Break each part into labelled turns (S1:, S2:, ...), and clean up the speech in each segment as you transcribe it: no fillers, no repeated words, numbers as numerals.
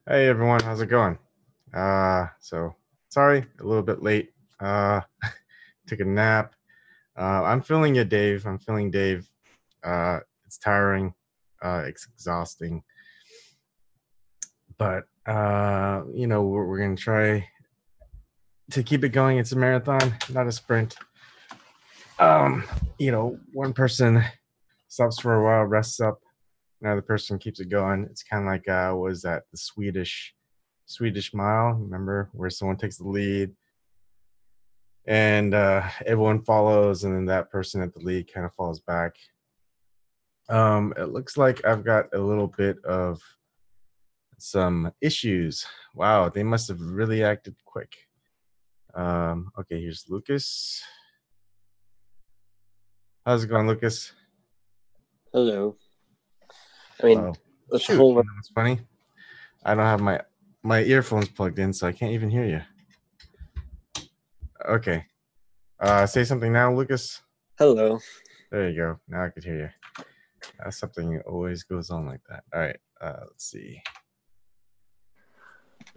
S1: Hey everyone, how's it going? So sorry, a little bit late. Took a nap. I'm feeling it, Dave. I'm feeling Dave. It's tiring. It's exhausting. But we're gonna try to keep it going. It's a marathon, not a sprint. One person stops for a while, rests up. Another person keeps it going. It's kind of like what was that? The Swedish mile. Remember where someone takes the lead and everyone follows, and then that person at the lead kind of falls back. It looks like I've got a little bit of some issues. Wow, they must have really acted quick. Okay, here's Lucas. How's it going, Lucas?
S2: Hello. I mean,
S1: Oh,
S2: that's a
S1: shoot,
S2: whole.
S1: it's funny. I don't have my earphones plugged in, so I can't even hear you. Okay, say something now, Lucas.
S2: Hello.
S1: There you go. Now I could hear you. Something always goes on like that. All right, let's see.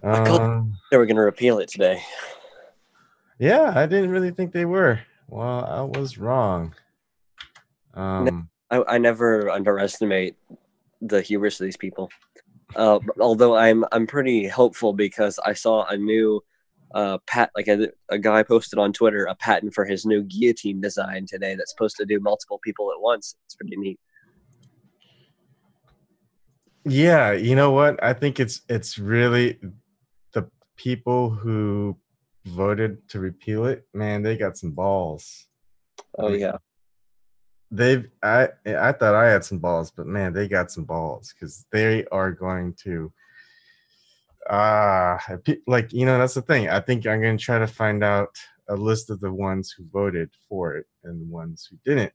S2: I called. They were going to repeal it today.
S1: Yeah, I didn't really think they were. Well, I was wrong.
S2: I never underestimate the hubris of these people. Although I'm pretty hopeful because I saw a new a guy posted on Twitter a patent for his new guillotine design today that's supposed to do multiple people at once. It's pretty neat.
S1: Yeah, you know what? I think it's really the people who voted to repeal it. Man, they got some balls.
S2: Oh yeah.
S1: I thought I had some balls, but man, they got some balls because they are going to that's the thing. I think I'm going to try to find out a list of the ones who voted for it and the ones who didn't.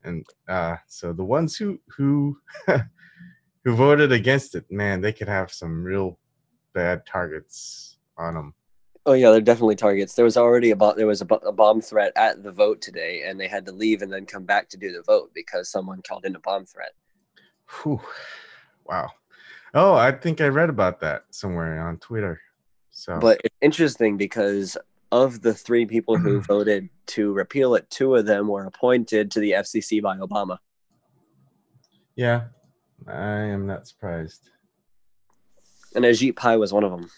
S1: And so the ones who who voted against it, man, they could have some real bad targets on them.
S2: Oh yeah, they're definitely targets. There was already a bomb threat at the vote today, and they had to leave and then come back to do the vote because someone called in a bomb threat.
S1: Whew. Wow. Oh, I think I read about that somewhere on Twitter. So,
S2: But it's interesting because of the three people who voted to repeal it, two of them were appointed to the FCC by Obama.
S1: yeah, I am not surprised.
S2: And Ajit Pai was one of them.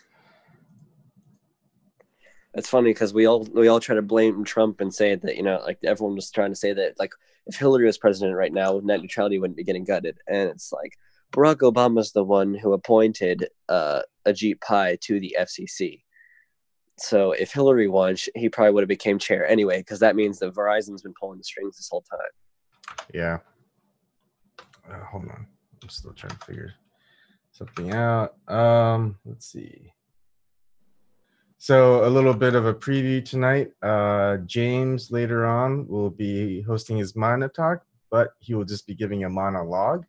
S2: It's funny because we all try to blame Trump and say that like everyone was trying to say that like if Hillary was president right now, net neutrality wouldn't be getting gutted, and it's like Barack Obama's the one who appointed Ajit Pai to the FCC. So if Hillary won, he probably would have became chair anyway, because that means that Verizon's been pulling the strings this whole time.
S1: Yeah. Hold on. I'm still trying to figure something out. Let's see. So a little bit of a preview tonight. James later on will be hosting his Mana Talk, but he will just be giving a monologue.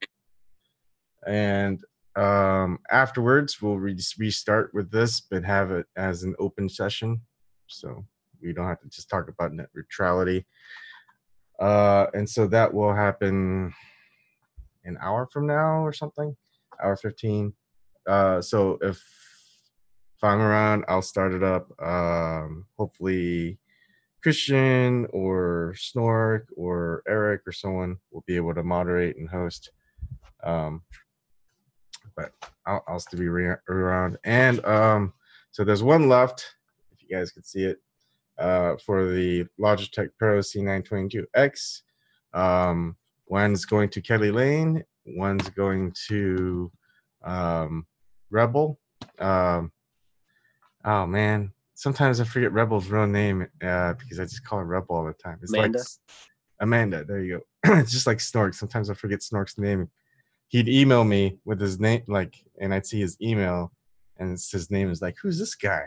S1: And afterwards, we'll restart with this, but have it as an open session. So we don't have to just talk about net neutrality. And so that will happen an hour from now or something, hour 15. So if I'm around, I'll start it up. Hopefully Christian or Snork or Eric or someone will be able to moderate and host. But I'll still be around. And so there's one left, if you guys can see it, for the Logitech Pro C922X. One's going to Kelly Lane. One's going to Rebel. Oh man, sometimes I forget Rebel's real name because I just call her Rebel all the time. It's
S2: Amanda?
S1: like Amanda. There you go. It's just like Snork. Sometimes I forget Snork's name. He'd email me with his name, and I'd see his email, and his name is like, "Who's this guy?"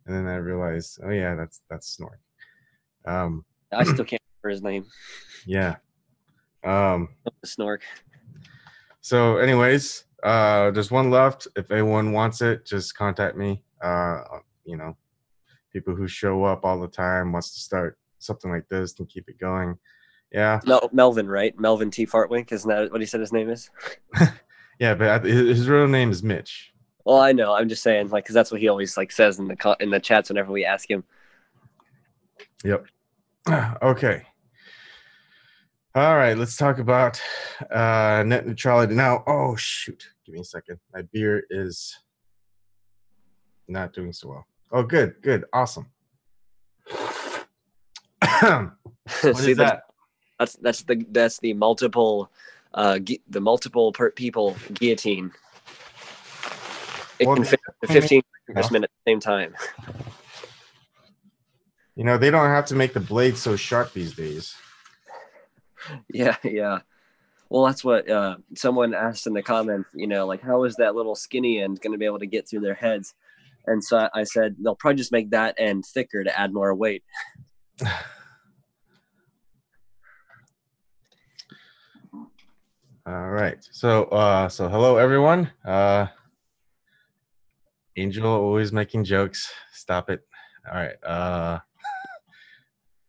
S1: And then I realized, oh yeah, that's Snork.
S2: I still can't remember his name.
S1: Yeah.
S2: Snork.
S1: So, anyways, there's one left. If anyone wants it, just contact me. People who show up all the time wants to start something like this and keep it going. Yeah.
S2: Melvin, right? Melvin T. Fartwink, isn't that what he said his name is?
S1: Yeah, but his real name is Mitch.
S2: Well, I know. I'm just saying, like, because that's what he always like says in the chats whenever we ask him.
S1: Yep. Okay. All right. Let's talk about net neutrality now. Oh shoot! Give me a second. My beer is not doing so well. Oh, good, good, awesome. What
S2: See,
S1: is that?
S2: That's the multiple people guillotine. It can fit 15 congressmen at the same time.
S1: You know, they don't have to make the blade so sharp these days.
S2: Yeah, yeah. Well, that's what someone asked in the comments, you know, like, how is that little skinny end going to be able to get through their heads? And so I said, they'll probably just make that end thicker to add more weight.
S1: All right. So hello, everyone. Angel always making jokes. Stop it. All right.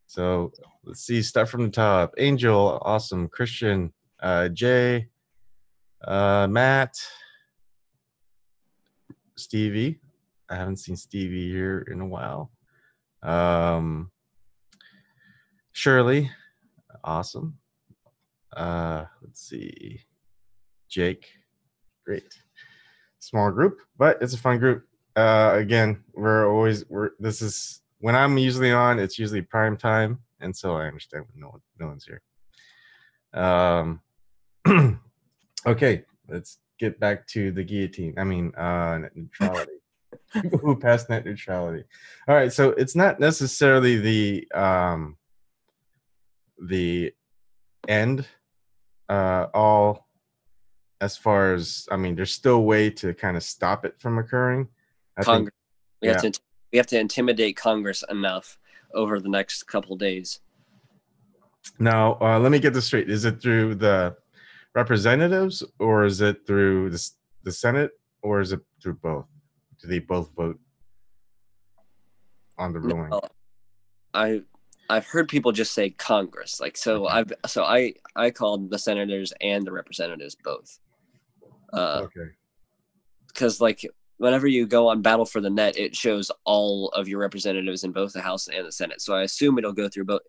S1: So let's see. Start from the top. Angel, awesome. Christian, Jay, Matt, Stevie. I haven't seen Stevie here in a while. Shirley, awesome. Let's see. Jake, great. Small group, but it's a fun group. Again, this is when I'm usually on, it's usually prime time, and so I understand when no one's here. Okay, let's get back to the guillotine. I mean, net neutrality. Who passed net neutrality? All right, so it's not necessarily the end all as far as, I mean, there's still a way to kind of stop it from occurring.
S2: Congress. We have to intimidate Congress enough over the next couple of days.
S1: Now, let me get this straight. Is it through the representatives, or is it through the Senate, or is it through both? Do they both vote on the ruling?
S2: No, I've heard people just say Congress. Like, so okay. I called the senators and the representatives both.
S1: Okay.
S2: Because like whenever you go on Battle for the Net, it shows all of your representatives in both the House and the Senate. So I assume it'll go through both.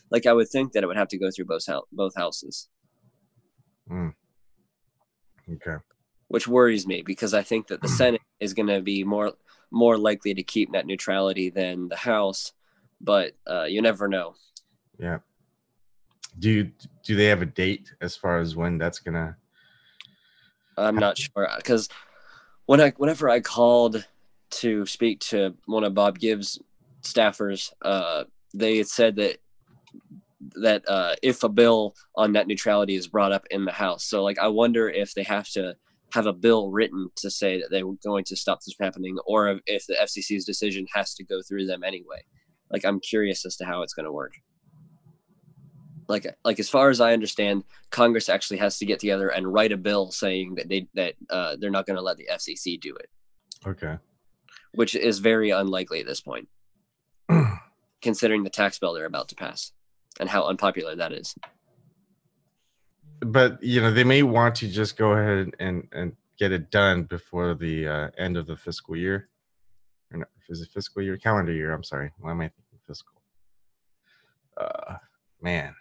S2: Like, I would think that it would have to go through both houses.
S1: Okay.
S2: Which worries me, because I think that the Senate is going to be more likely to keep net neutrality than the House, but you never know.
S1: Yeah. Do they have a date as far as when that's gonna?
S2: I'm not sure, because whenever I called to speak to one of Bob Gibbs' staffers, they had said that if a bill on net neutrality is brought up in the House, so like I wonder if they have to have a bill written to say that they were going to stop this from happening, or if the FCC's decision has to go through them anyway. Like, I'm curious as to how it's going to work. Like as far as I understand, Congress actually has to get together and write a bill saying that they're not going to let the FCC do it.
S1: Okay.
S2: Which is very unlikely at this point, considering the tax bill they're about to pass and how unpopular that is.
S1: But you know, they may want to just go ahead and get it done before the end of the fiscal year. Or not, is it fiscal year? Calendar year. I'm sorry. Why am I thinking fiscal? Man.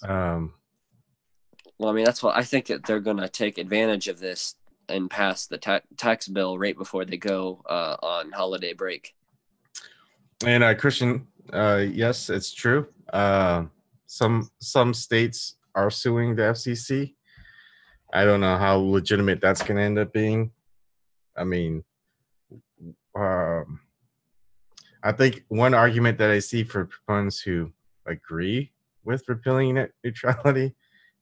S2: Well, I mean, that's what I think, that they're going to take advantage of this and pass the tax bill right before they go on holiday break.
S1: And Christian, yes, it's true. Some states are suing the FCC. I don't know how legitimate that's going to end up being. I mean, I think one argument that I see for proponents who agree with repealing net neutrality,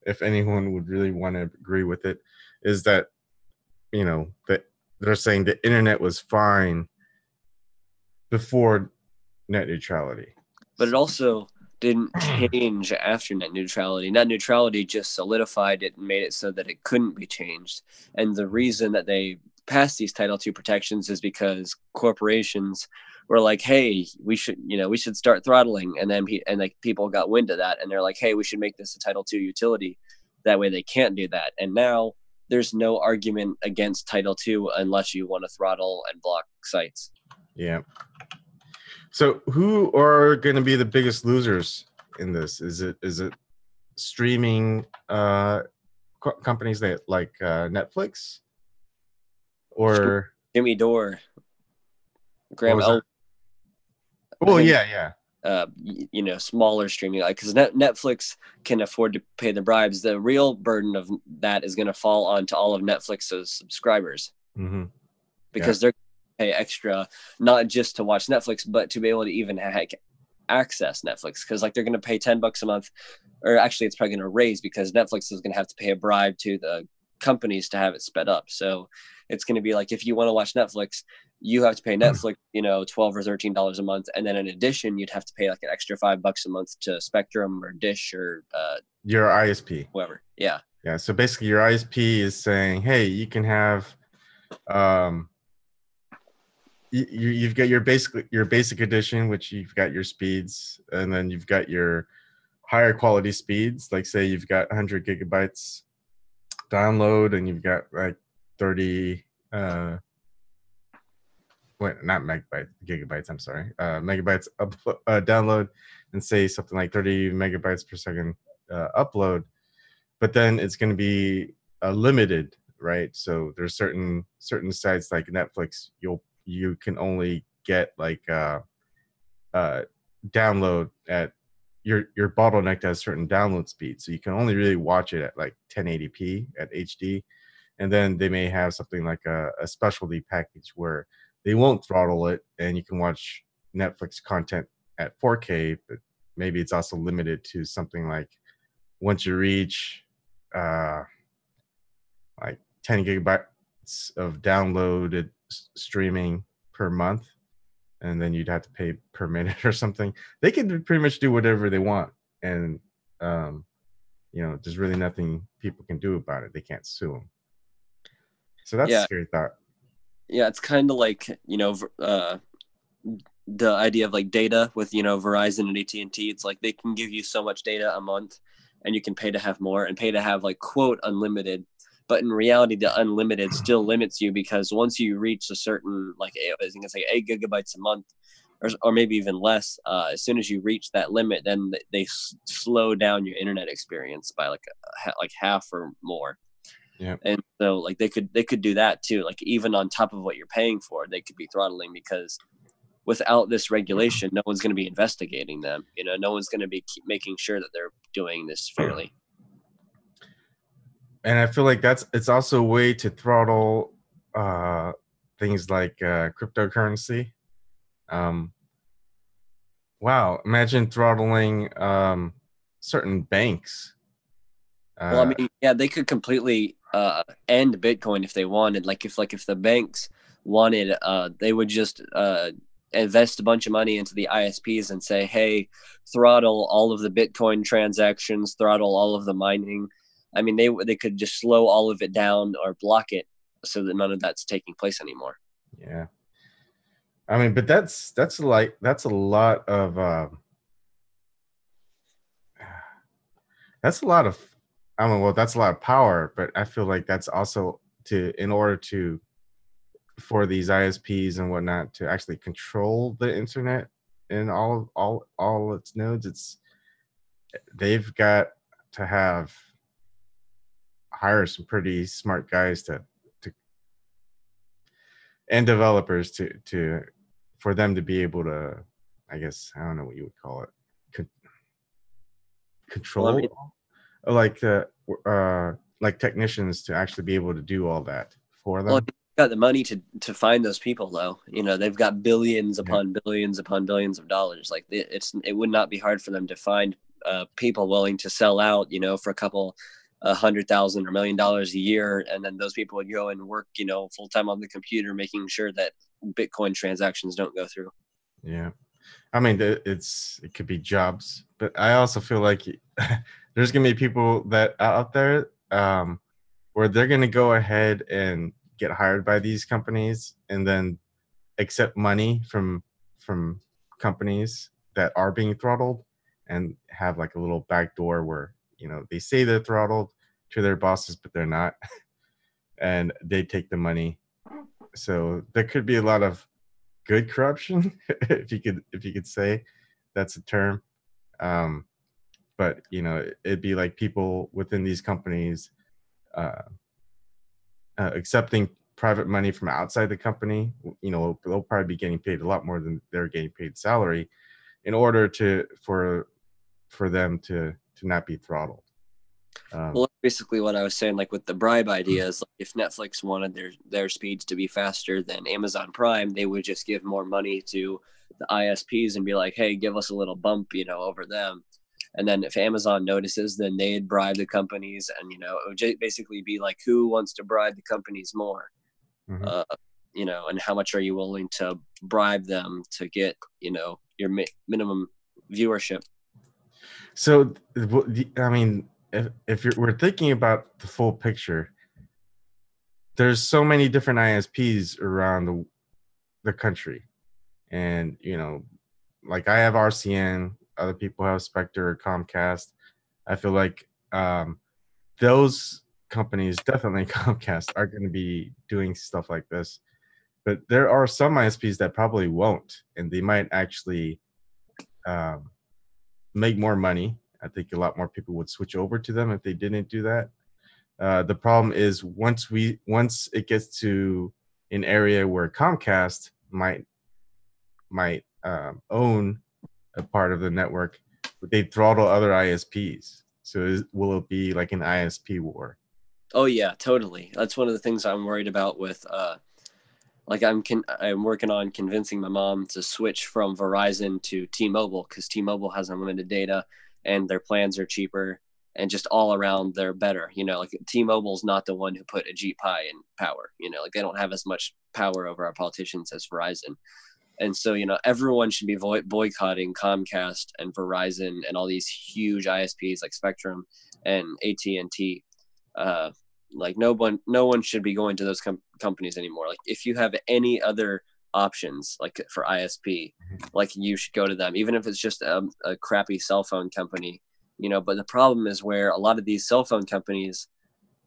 S1: if anyone would really want to agree with it, is that, you know, that they're saying the internet was fine before net neutrality.
S2: But it also didn't change after net neutrality. Net neutrality just solidified it and made it so that it couldn't be changed. And the reason that they passed these Title II protections is because corporations were like, hey, we should start throttling. And then people got wind of that, and they're like, hey, we should make this a Title II utility. That way they can't do that. And now there's no argument against Title II unless you want to throttle and block sites.
S1: Yeah. So who are going to be the biggest losers in this? Is it streaming companies that like Netflix or
S2: Jimmy Dore, Graham
S1: what was
S2: L.
S1: that? Oh yeah.
S2: Smaller streaming, like, because Netflix can afford to pay the bribes. The real burden of that is going to fall onto all of Netflix's subscribers, because they're going to pay extra, not just to watch Netflix, but to be able to even access Netflix. Because like they're going to pay $10 a month, or actually it's probably going to raise, because Netflix is going to have to pay a bribe to the companies to have it sped up. So it's going to be like, if you want to watch Netflix, you have to pay Netflix, $12 or $13 a month, and then in addition, you'd have to pay like an extra $5 a month to Spectrum or Dish or
S1: your ISP,
S2: whoever. Yeah.
S1: So basically, your ISP is saying, "Hey, you can have, you've got your basic edition, which you've got your speeds, and then you've got your higher quality speeds. Like, say you've got 100 gigabytes download, and you've got like 30." Not megabytes, gigabytes. I'm sorry, megabytes download, and say something like 30 megabytes per second upload. But then it's going to be limited, right? So there's certain sites like Netflix, you can only get like download at your bottleneck has certain download speed, so you can only really watch it at like 1080p at HD. And then they may have something like a specialty package where they won't throttle it, and you can watch Netflix content at 4K, but maybe it's also limited to something like, once you reach like 10 gigabytes of downloaded streaming per month, and then you'd have to pay per minute or something. They can pretty much do whatever they want, and there's really nothing people can do about it. They can't sue them. So that's a scary thought.
S2: Yeah, it's kind of like, the idea of like data with, Verizon and AT&T. It's like they can give you so much data a month, and you can pay to have more and pay to have like quote unlimited. But in reality, the unlimited still limits you, because once you reach a certain, like, I think it's like 8 gigabytes a month, or maybe even less, as soon as you reach that limit, then they slow down your internet experience by like half or more.
S1: Yeah.
S2: And so like they could do that too. Like, even on top of what you're paying for, they could be throttling, because without this regulation, no one's going to be investigating them. No one's going to be making sure that they're doing this fairly.
S1: And I feel like it's also a way to throttle things like cryptocurrency. Wow, imagine throttling certain banks.
S2: Well, I mean, yeah, they could completely end Bitcoin if they wanted. Like if the banks wanted, they would just invest a bunch of money into the ISPs and say, "Hey, throttle all of the Bitcoin transactions, throttle all of the mining." I mean, they could just slow all of it down or block it so that none of that's taking place anymore.
S1: Yeah, I mean, but that's a lot of that's a lot of, I mean, well, that's a lot of power, but I feel like that's also in order for these ISPs and whatnot to actually control the internet and all its nodes. They've got to hire some pretty smart guys to and developers for them to be able to, I guess, I don't know what you would call it, control, well, like technicians to actually be able to do all that for them.
S2: Well, got the money to find those people, though. They've got billions upon billions upon billions of dollars. Like, it would not be hard for them to find people willing to sell out, for a couple $100,000 or $1 million a year, and then those people would go and work, full time on the computer, making sure that Bitcoin transactions don't go through.
S1: Yeah, I mean, it could be jobs, but I also feel like there's gonna be people that out there where they're gonna go ahead and get hired by these companies and then accept money from companies that are being throttled, and have like a little back door where they say they're throttled to their bosses, but they're not. and they take the money. So there could be a lot of good corruption, if you could say that's a term. Um, but it'd be like people within these companies uh, accepting private money from outside the company. They'll probably be getting paid a lot more than they're getting paid salary in order for them to not be throttled.
S2: Well, basically what I was saying, like with the bribe ideas, like if Netflix wanted their speeds to be faster than Amazon Prime, they would just give more money to the ISPs and be like, hey, give us a little bump, over them. And then if Amazon notices, then they'd bribe the companies, and it would basically be like, who wants to bribe the companies more?
S1: Mhm.
S2: And how much are you willing to bribe them to get, your minimum viewership?
S1: So, I mean, if we're thinking about the full picture, there's so many different ISPs around the country, and like I have RCN, other people have Spectre or Comcast. I feel like those companies, definitely Comcast, are going to be doing stuff like this. But there are some ISPs that probably won't, and they might actually um, make more money. I think a lot more people would switch over to them if they didn't do that. The problem is once it gets to an area where Comcast might own a part of the network, but they throttle other ISPs. So will it be like an ISP war?
S2: Oh yeah, totally. That's one of the things I'm worried about with like I'm working on convincing my mom to switch from Verizon to T-Mobile, because T-Mobile has unlimited data and their plans are cheaper and just all around they're better. Like T-Mobile's not the one who put a G pie in power. Like they don't have as much power over our politicians as Verizon. And so, everyone should be boycotting Comcast and Verizon and all these huge ISPs like Spectrum and AT&T. Like no one should be going to those companies anymore. Like if you have any other options, like for ISP, like you should go to them, even if it's just a crappy cell phone company. But the problem is where a lot of these cell phone companies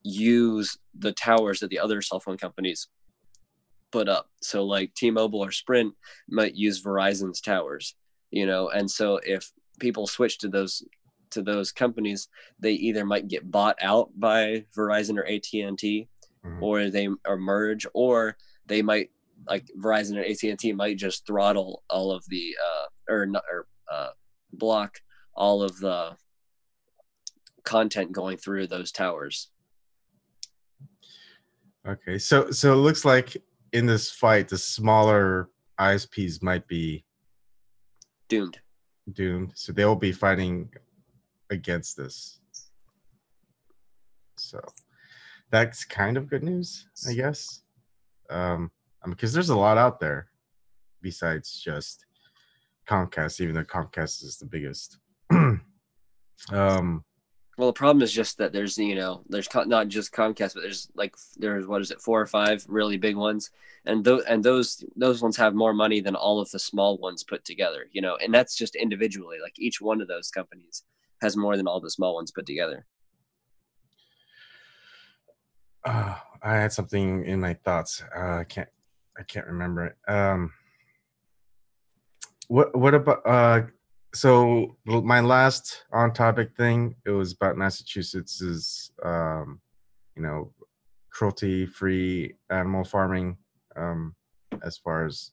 S2: use the towers that the other cell phone companies put up. So like T-Mobile or Sprint might use Verizon's towers, and so if people switch to those companies, they either might get bought out by Verizon or AT&T, or they are merge, or they might, like Verizon or AT&T might just throttle all of the block all of the content going through those towers.
S1: Okay, so it looks like in this fight, the smaller ISPs might be
S2: doomed.
S1: So they'll be fighting against this. So that's kind of good news, I guess. Because there's a lot out there besides just Comcast, even though Comcast is the biggest.
S2: Well, the problem is just that there's not just Comcast, but there's what is it, 4 or 5 really big ones, and those ones have more money than all of the small ones put together. And that's just individually. Like each one of those companies has more than all the small ones put together.
S1: I had something in my thoughts. I can't remember it. What about so my last on topic thing, it was about Massachusetts's cruelty free animal farming, as far as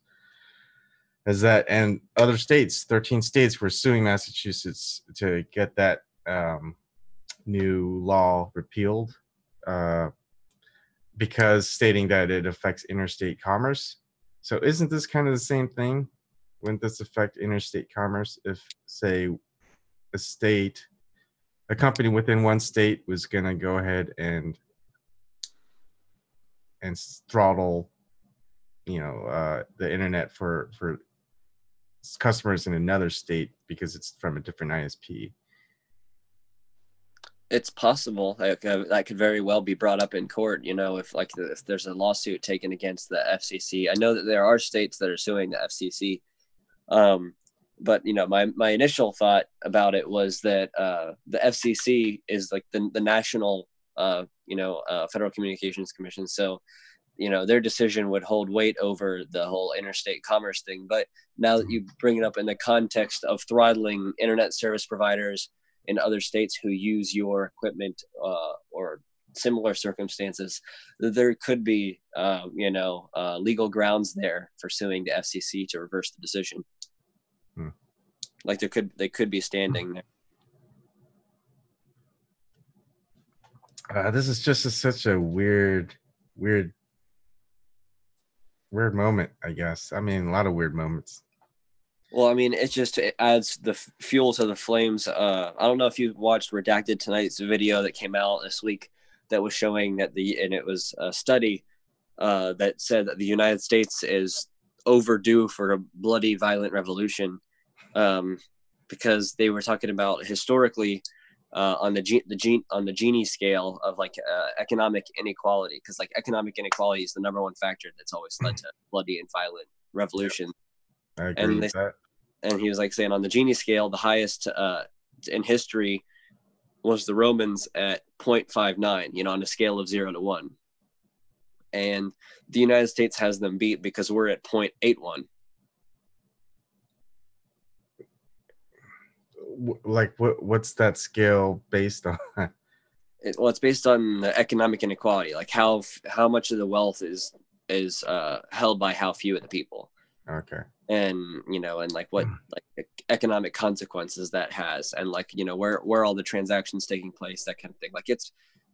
S1: that, and other states, 13 states were suing Massachusetts to get that new law repealed, because stating that it affects interstate commerce. So isn't this kind of the same thing? Wouldn't this affect interstate commerce if, say, a company within one state was going to go ahead and throttle, the internet for customers in another state because it's from a different ISP?
S2: It's possible that could very well be brought up in court. If there's a lawsuit taken against the FCC. I know that there are states that are suing the FCC. But my initial thought about it was that the FCC is like the national Federal Communications Commission. So, their decision would hold weight over the whole interstate commerce thing. But now that you bring it up in the context of throttling internet service providers in other states who use your equipment or similar circumstances, there could be, legal grounds there for suing the FCC to reverse the decision. Like they could be standing there.
S1: This is just such a weird moment, I guess. I mean, a lot of weird moments.
S2: Well, I mean, it adds the fuel to the flames. I don't know if you watched Redacted Tonight's video that came out this week that was showing that it was a study that said that the United States is overdue for a bloody, violent revolution, because they were talking about historically on the Gini scale of like economic inequality, because like economic inequality is the number one factor that's always led to bloody and violent revolution.
S1: I agree with that.
S2: And he was like saying on the Gini scale, the highest in history was the Romans at 0.59, on a scale of 0 to 1. And the United States has them beat because we're at 0.81.
S1: Like what's that scale based on?
S2: It's based on the economic inequality, like how much of the wealth is held by how few of the people.
S1: Okay.
S2: And and like what like economic consequences that has, and like where all the transactions taking place, that kind of thing. Like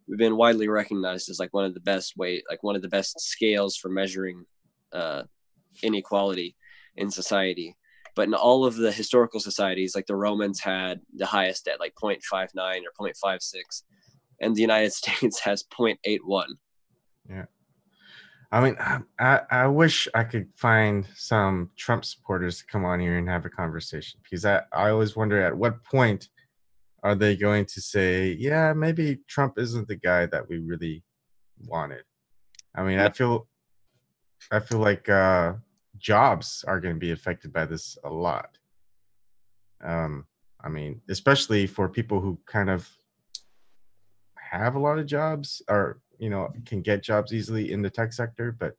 S2: we've been widely recognized as like one of the best scales for measuring inequality in society. But in all of the historical societies, like the Romans had the highest at like 0.59 or 0.56, and the United States has 0.81.
S1: Yeah. I mean, I wish I could find some Trump supporters to come on here and have a conversation, because I always wonder at what point are they going to say, yeah, maybe Trump isn't the guy that we really wanted. I mean, I feel like jobs are going to be affected by this a lot. I mean, especially for people who kind of have a lot of jobs, or can get jobs easily in the tech sector, but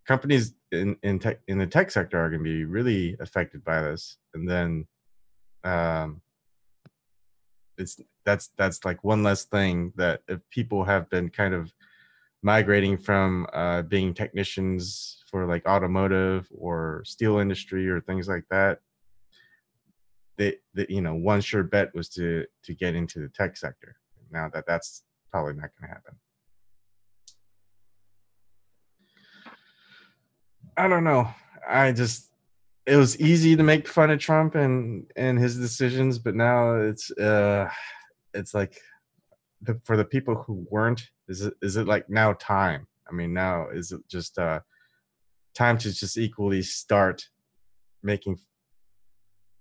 S1: companies in the tech sector are going to be really affected by this. And then that's like one less thing that if people have been kind of migrating from being technicians for like automotive or steel industry or things like that, one sure bet was to get into the tech sector. Now that's probably not going to happen. I don't know. It was easy to make fun of Trump and his decisions, but now it's like for the people who weren't, is it like now time? I mean, now is it just time to just equally start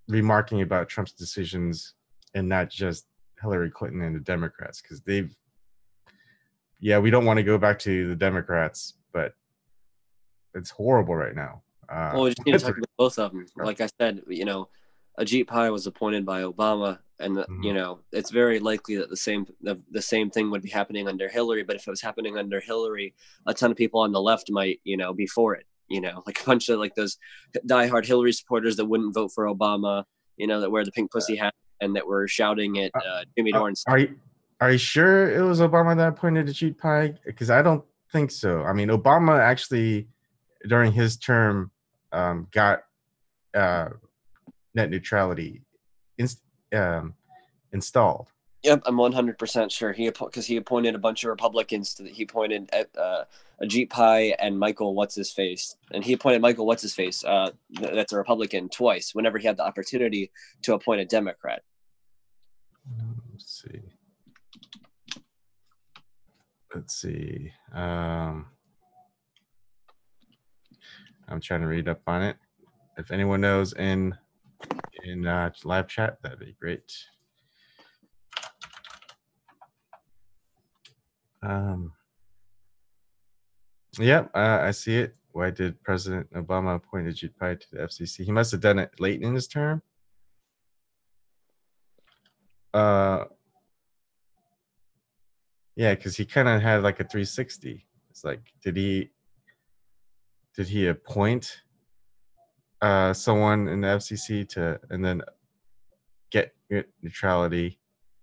S1: remarking about Trump's decisions and not just Hillary Clinton and the Democrats? Because we don't want to go back to the Democrats, but it's horrible right now.
S2: Well, we just need to talk about both of them. Like I said, Ajit Pai was appointed by Obama, and it's very likely that the same thing would be happening under Hillary. But if it was happening under Hillary, a ton of people on the left might be for it. Like a bunch of like those diehard Hillary supporters that wouldn't vote for Obama. That wear the pink pussy hat and that were shouting at Jimmy Doran's.
S1: Are you sure it was Obama that appointed Ajit Pai? Because I don't think so. I mean, Obama actually, during his term, got net neutrality installed.
S2: Yep, I'm 100% sure. Because he appointed a bunch of Republicans he appointed Ajit Pai and Michael What's-His-Face. And he appointed Michael What's-His-Face, that's a Republican, twice, whenever he had the opportunity to appoint a Democrat.
S1: Let's see. I'm trying to read up on it. If anyone knows in live chat, that'd be great. I see it. Why did President Obama appoint Ajit Pai to the FCC? He must have done it late in his term. Yeah, because he kind of had like a 360. It's like, did he appoint someone in the FCC to, and then get net neutrality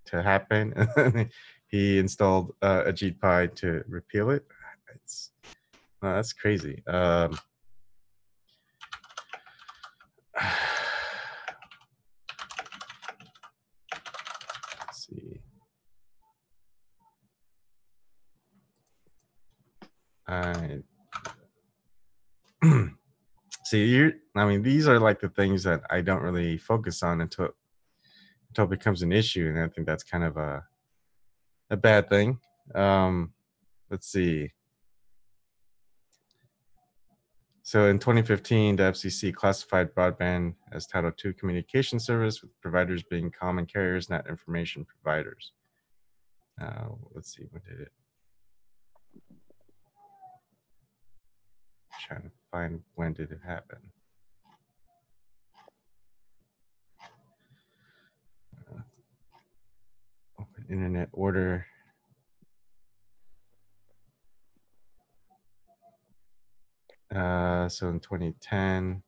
S1: to happen, and then he installed Ajit Pai to repeal it? It's that's crazy. Let's see. I see. I mean, these are like the things that I don't really focus on until it becomes an issue, and I think that's kind of a bad thing. Let's see. So in 2015, the FCC classified broadband as Title II communication service, with providers being common carriers, not information providers. Let's see, when did it? Trying to find when did it happen. Open internet order. So in 2010,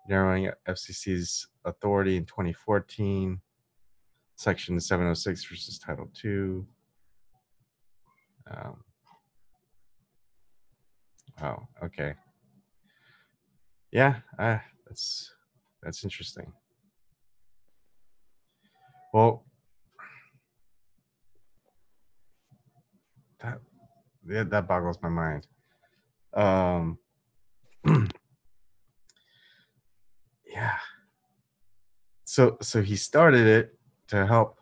S1: narrowing FCC's authority in 2014, Section 706 versus Title II. Oh, okay. Yeah, that's interesting. Well, that boggles my mind. Yeah. So he started it to help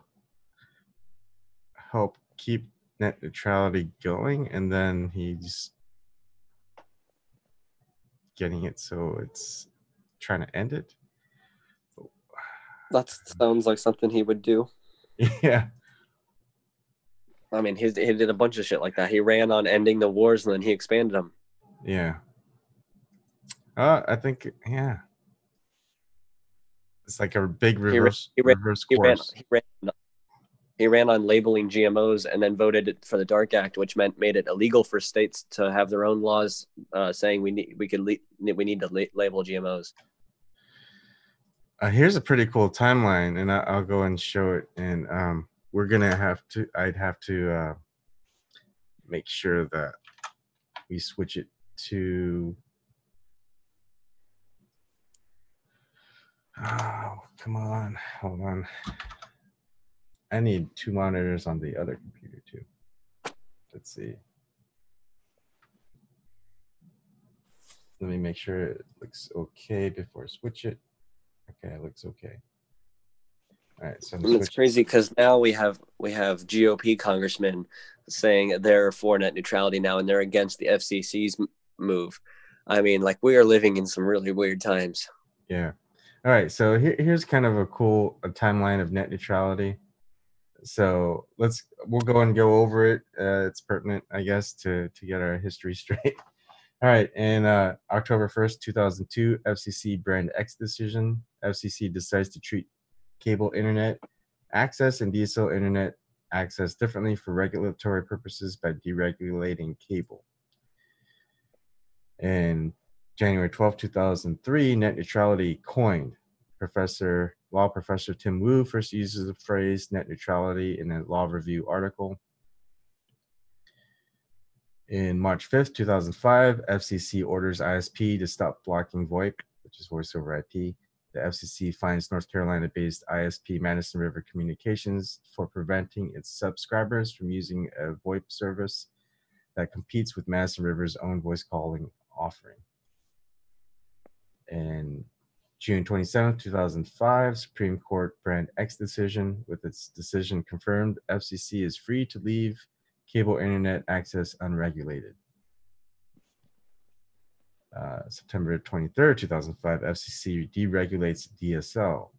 S1: keep net neutrality going, and then he's getting it so it's trying to end it.
S2: That sounds like something he would do.
S1: Yeah.
S2: I mean, he did a bunch of shit like that. He ran on ending the wars, and then he expanded them.
S1: Yeah. I think, yeah. It's like a big reverse course.
S2: He ran on labeling GMOs, and then voted for the Dark Act, which made it illegal for states to have their own laws saying we need to label GMOs.
S1: Here's a pretty cool timeline, and I'll go and show it. And I'd have to make sure that we switch it to. Oh, come on, hold on. I need two monitors on the other computer too. Let's see. Let me make sure it looks okay before I switch it. Okay, it looks okay. All right, so
S2: it's crazy because now we have GOP congressmen saying they're for net neutrality now, and they're against the FCC's move. I mean, like, we are living in some really weird times.
S1: Yeah. All right, so here's kind of a cool timeline of net neutrality. So we'll go over it. It's pertinent, I guess, to get our history straight. All right, in October 1st, 2002, FCC brand X decision. FCC decides to treat cable internet access and DSL internet access differently for regulatory purposes by deregulating cable. In January 12, 2003, net neutrality coined. Law professor Tim Wu first uses the phrase net neutrality in a law review article. In March 5th, 2005, FCC orders ISP to stop blocking VoIP, which is voice over IP. The FCC fines North Carolina-based ISP Madison River Communications for preventing its subscribers from using a VoIP service that competes with Madison River's own voice calling offering. In June 27, 2005, Supreme Court brand X decision. With its decision confirmed, FCC is free to leave cable internet access unregulated. September 23rd, 2005, FCC deregulates DSL.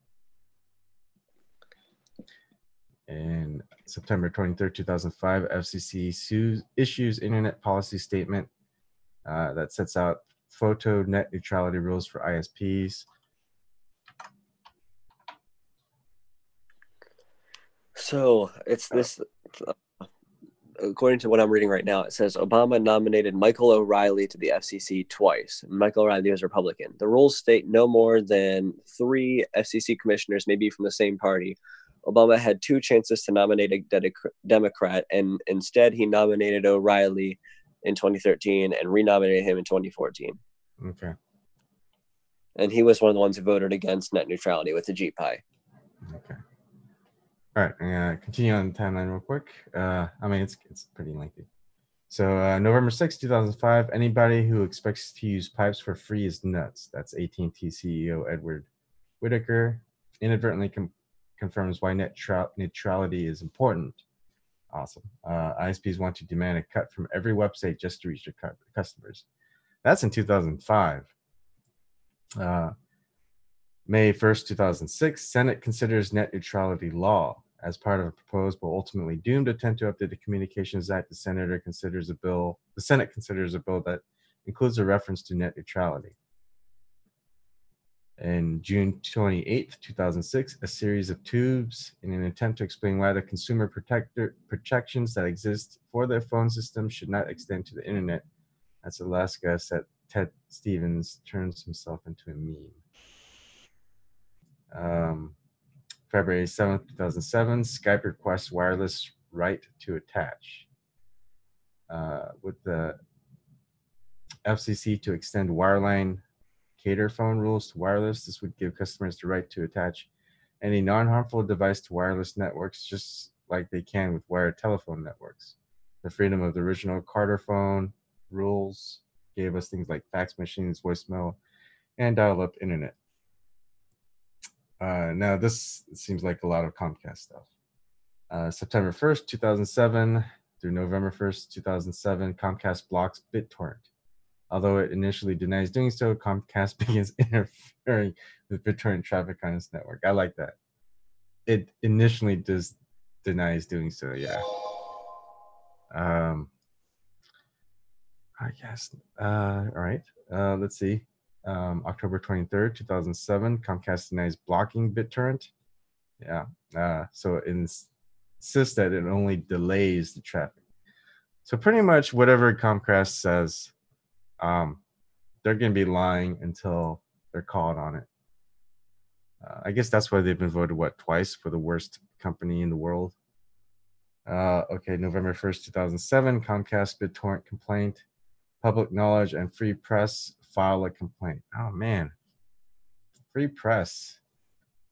S1: In September 23rd, 2005, FCC issues internet policy statement that sets out photo net neutrality rules for ISPs.
S2: So it's this according to what I'm reading right now, it says Obama nominated Michael O'Reilly to the FCC twice. Michael O'Reilly is Republican. The rules state no more than 3 FCC commissioners may be from the same party. Obama had 2 chances to nominate a Democrat, and instead he nominated O'Reilly in 2013 and renominated him in 2014.
S1: Okay.
S2: And he was one of the ones who voted against net neutrality with the GPI.
S1: Okay. All right, I'm gonna continue on the timeline real quick. I mean, it's pretty lengthy. So November 6, 2005, anybody who expects to use pipes for free is nuts. That's AT&T CEO Edward Whitaker inadvertently confirms why net neutrality is important. Awesome. ISPs want to demand a cut from every website just to reach their customers. That's in 2005. May 1st, 2006, Senate considers net neutrality law. As part of a proposed but ultimately doomed attempt to update the Communications Act, the Senate considers a bill that includes a reference to net neutrality. In June 28th, 2006, a series of tubes in an attempt to explain why the consumer protections that exist for their phone system should not extend to the internet. That's Alaska, said Ted Stevens turns himself into a meme. February 7th, 2007, Skype requests wireless right to attach. With the FCC to extend wireline cater phone rules to wireless, this would give customers the right to attach any non-harmful device to wireless networks, just like they can with wired telephone networks. The freedom of the original Carter phone rules gave us things like fax machines, voicemail, and dial-up internet. Now, this seems like a lot of Comcast stuff. September 1st, 2007 through November 1st, 2007, Comcast blocks BitTorrent. Although it initially denies doing so, Comcast begins interfering with BitTorrent traffic on its network. I like that. It initially denies doing so, yeah. I guess. All right. Let's see. October 23rd, 2007, Comcast denies blocking BitTorrent. Yeah. So it insists that it only delays the traffic. So pretty much whatever Comcast says, they're going to be lying until they're called on it. I guess that's why they've been voted, twice for the worst company in the world. Okay, November 1st, 2007, Comcast BitTorrent complaint. Public Knowledge and Free Press file a complaint. Oh, man. Free Press.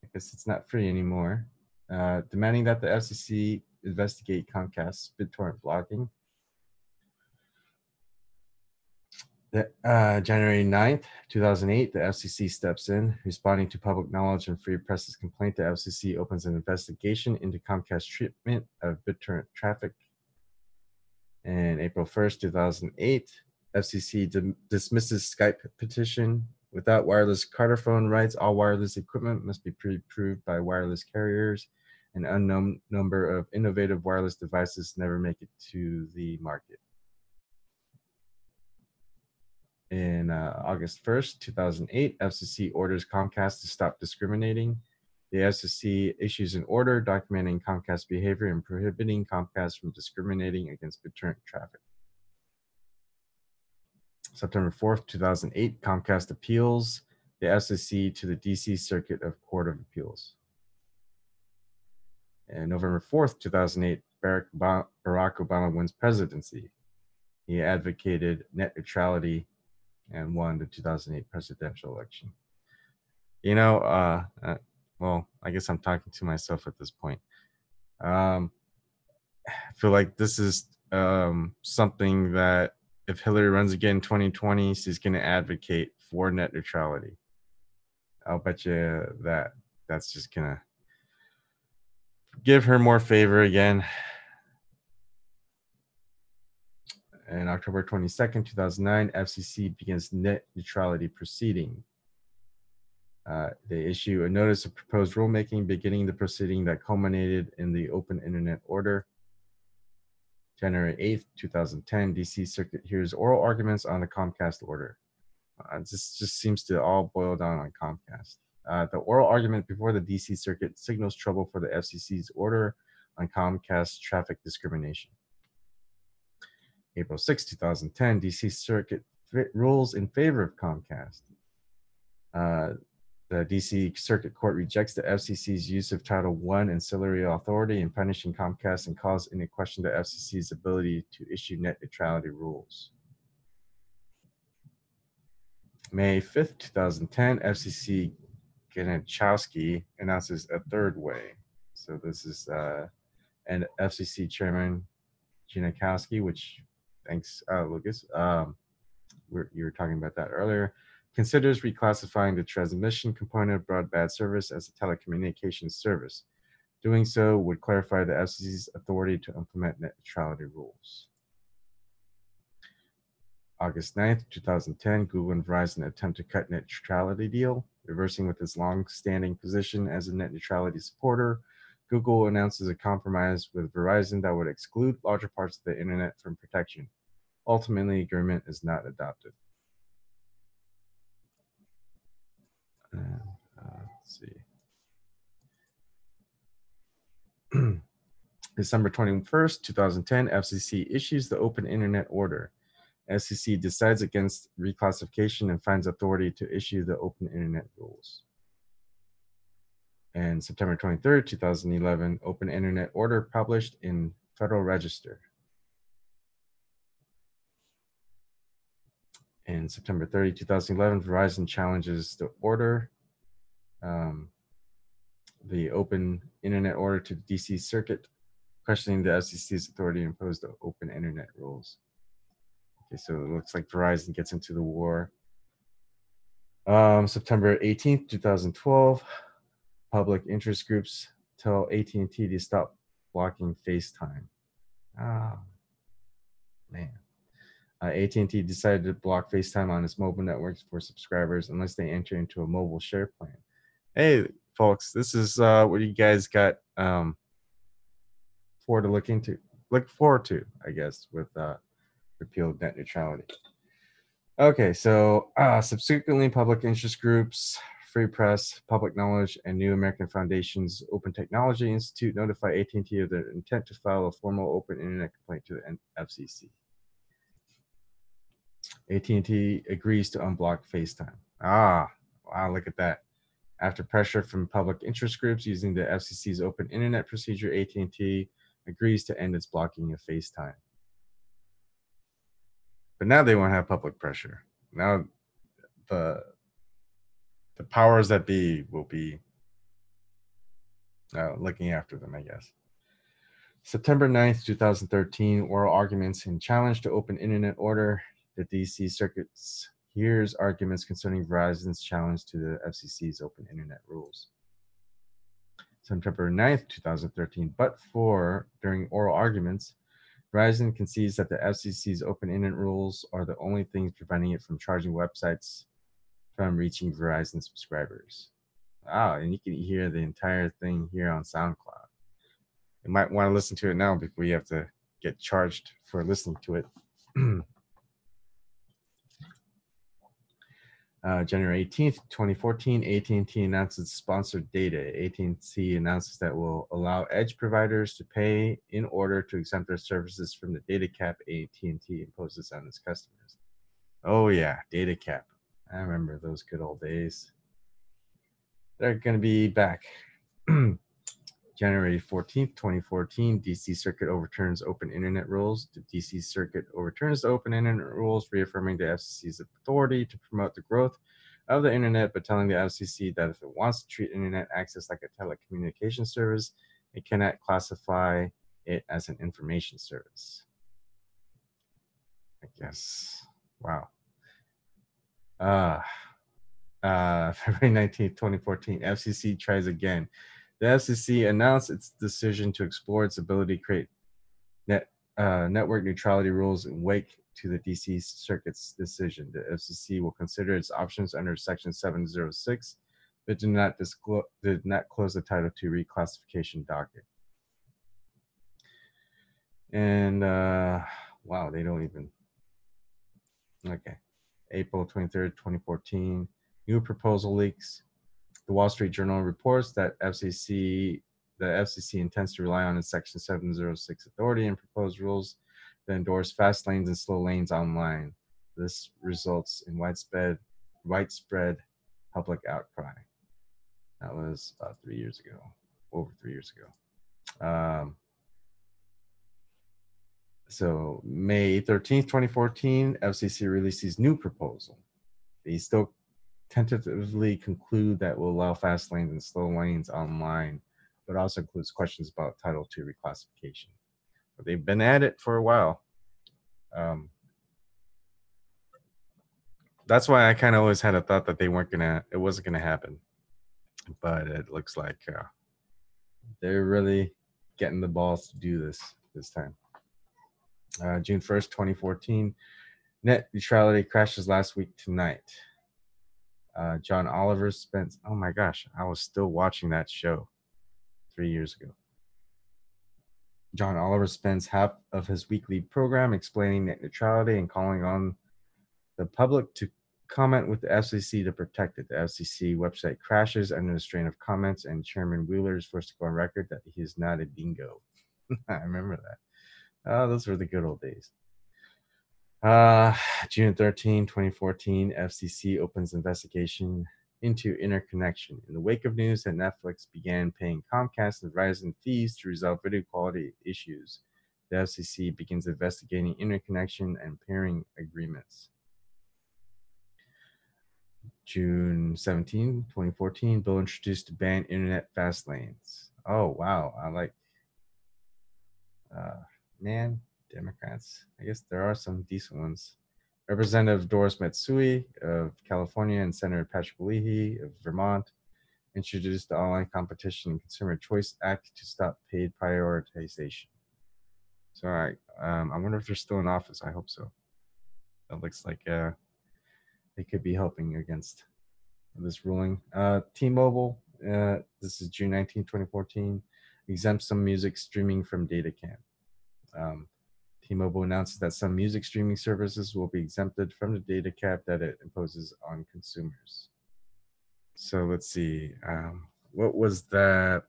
S1: I guess it's not free anymore. Demanding that the FCC investigate Comcast's BitTorrent blocking. January 9th, 2008, the FCC steps in. Responding to Public Knowledge and Free Press's complaint, the FCC opens an investigation into Comcast's treatment of BitTorrent traffic. And April 1st, 2008, FCC dismisses Skype petition. Without wireless Carter phone rights, all wireless equipment must be pre-approved by wireless carriers. An unknown number of innovative wireless devices never make it to the market. In August 1st, 2008, FCC orders Comcast to stop discriminating. The FCC issues an order documenting Comcast behavior and prohibiting Comcast from discriminating against BitTorrent traffic. September 4th, 2008, Comcast appeals the FCC to the DC Circuit of Court of Appeals. And November 4th, 2008, Barack Obama wins presidency. He advocated net neutrality and won the 2008 presidential election. Well, I guess I'm talking to myself at this point. I feel like this is something that if Hillary runs again in 2020, she's going to advocate for net neutrality. I'll bet you that's just going to give her more favor again. And October 22nd, 2009, FCC begins net neutrality proceeding. They issue a notice of proposed rulemaking beginning the proceeding that culminated in the Open Internet Order. January 8th, 2010, DC Circuit hears oral arguments on the Comcast order. This just seems to all boil down on Comcast. The oral argument before the DC Circuit signals trouble for the FCC's order on Comcast traffic discrimination. April 6, 2010, DC Circuit rules in favor of Comcast. The DC Circuit Court rejects the FCC's use of Title I ancillary authority in punishing Comcast and calls into question the FCC's ability to issue net neutrality rules. May 5th, 2010, FCC Ganachowski announces a third way. So this is and FCC Chairman Ganachowski, which, thanks, Lucas. You were talking about that earlier. Considers reclassifying the transmission component of broadband service as a telecommunications service. Doing so would clarify the FCC's authority to implement net neutrality rules. August 9th, 2010, Google and Verizon attempt to cut net neutrality deal. Reversing with its long-standing position as a net neutrality supporter, Google announces a compromise with Verizon that would exclude larger parts of the internet from protection. Ultimately, agreement is not adopted. Let's see. December 21st, 2010, FCC issues the Open Internet Order. FCC decides against reclassification and finds authority to issue the Open Internet rules. And September 23rd, 2011, Open Internet Order published in Federal Register. And September 30, 2011, Verizon challenges the order, the Open Internet Order to the DC Circuit, questioning the FCC's authority to impose the Open Internet rules. Okay, so it looks like Verizon gets into the war. September 18th, 2012, public interest groups tell AT&T to stop blocking FaceTime. Oh, man. AT&T decided to block FaceTime on its mobile networks for subscribers unless they enter into a mobile share plan. Hey, folks, this is what you guys got to look forward to, I guess, with repealed net neutrality. Okay, so subsequently, public interest groups, Free Press, Public Knowledge, and New American Foundation's Open Technology Institute notify AT&T of their intent to file a formal open internet complaint to the FCC. AT&T agrees to unblock FaceTime. Wow, look at that. After pressure from public interest groups using the FCC's open internet procedure, AT&T agrees to end its blocking of FaceTime. But now they won't have public pressure. Now the powers that be will be looking after them, I guess. September 9th, 2013, oral arguments in challenge to open internet order. The DC Circuit hears arguments concerning Verizon's challenge to the FCC's open internet rules. September 9th, 2013, but during oral arguments, Verizon concedes that the FCC's open internet rules are the only things preventing it from charging websites from reaching Verizon subscribers. And you can hear the entire thing here on SoundCloud. You might want to listen to it now before you have to get charged for listening to it. January 18th, 2014, AT&T announces sponsored data. AT&T announces that will allow edge providers to pay in order to exempt their services from the data cap AT&T imposes on its customers. Oh yeah, data cap. I remember those good old days. They're going to be back. January 14th, 2014, DC Circuit overturns open internet rules. The DC Circuit overturns the open internet rules, reaffirming the FCC's authority to promote the growth of the internet, but telling the FCC that if it wants to treat internet access like a telecommunications service, it cannot classify it as an information service. I guess. Wow. February 19th, 2014, FCC tries again. The FCC announced its decision to explore its ability to create network neutrality rules in wake to the DC Circuit's decision. The FCC will consider its options under Section 706, but did not close the Title II reclassification docket. And wow, they don't even. Okay. April 23rd, 2014, new proposal leaks. The Wall Street Journal reports that the FCC intends to rely on its Section 706 authority and proposed rules that endorse fast lanes and slow lanes online. This results in widespread public outcry. That was about 3 years ago, over 3 years ago. So May 13th, 2014, FCC releases new proposal. They still tentatively conclude that will allow fast lanes and slow lanes online, but also includes questions about Title II reclassification. But they've been at it for a while. That's why I kind of always had a thought that it wasn't gonna happen, but it looks like they're really getting the balls to do this time. June 1st, 2014, net neutrality crashes last week tonight. John Oliver spent, oh my gosh, I was still watching that show 3 years ago. John Oliver spends half of his weekly program explaining net neutrality and calling on the public to comment with the FCC to protect it. The FCC website crashes under the strain of comments, and Chairman Wheeler is forced to go on record that he is not a dingo. I remember that. Oh, those were the good old days. June 13, 2014, FCC opens investigation into interconnection. In the wake of news that Netflix began paying Comcast and Verizon fees to resolve video quality issues, the FCC begins investigating interconnection and pairing agreements. June 17, 2014, bill introduced to ban internet fast lanes. Oh, wow. I like, man, Democrats. I guess there are some decent ones. Representative Doris Matsui of California and Senator Patrick Leahy of Vermont introduced the Online Competition and Consumer Choice Act to stop paid prioritization. So I wonder if they're still in office. I hope so. It looks like they could be helping against this ruling. T-Mobile, this is June 19, 2014, exempts some music streaming from data cap. T-Mobile announces that some music streaming services will be exempted from the data cap that it imposes on consumers. So let's see. What was that?